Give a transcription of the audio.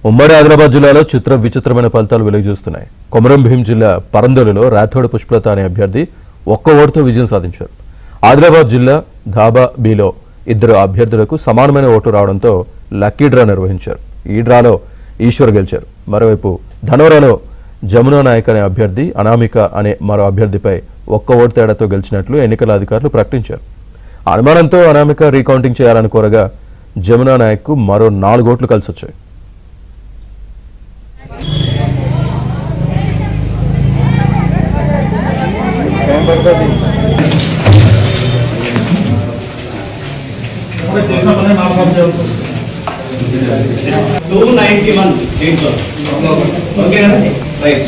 ఉమ్మడి ఆదిలాబాద్ జిల్లాలో చిత్ర విచిత్రమైన ఫలితాలు వెలుగుచూస్తున్నాయి. కొమరం భీం జిల్లా పరందోలులో రాథోడ్ పుష్పలత అనే అభ్యర్థి ఒక్క ఓటుతో విజయం సాధించారు. ఆదిలాబాద్ జిల్లా ధాబా బిలో ఇద్దరు అభ్యర్థులకు సమానమైన ఓటు రావడంతో లక్కీ డ్రా నిర్వహించారు. ఈ డ్రాలో ఈశ్వర్ గెలిచారు. మరోవైపు ధనోరాలో జమునా నాయక్ అనే అభ్యర్థి అనామిక అనే మరో అభ్యర్థిపై ఒక్క ఓటు తేడాతో గెలిచినట్లు ఎన్నికల అధికారులు ప్రకటించారు. అనుమానంతో అనామిక రీకౌంటింగ్ చేయాలని కోరగా జమునా నాయక్ మరో 4 ఓట్లు కలిసొచ్చాయి. రైట్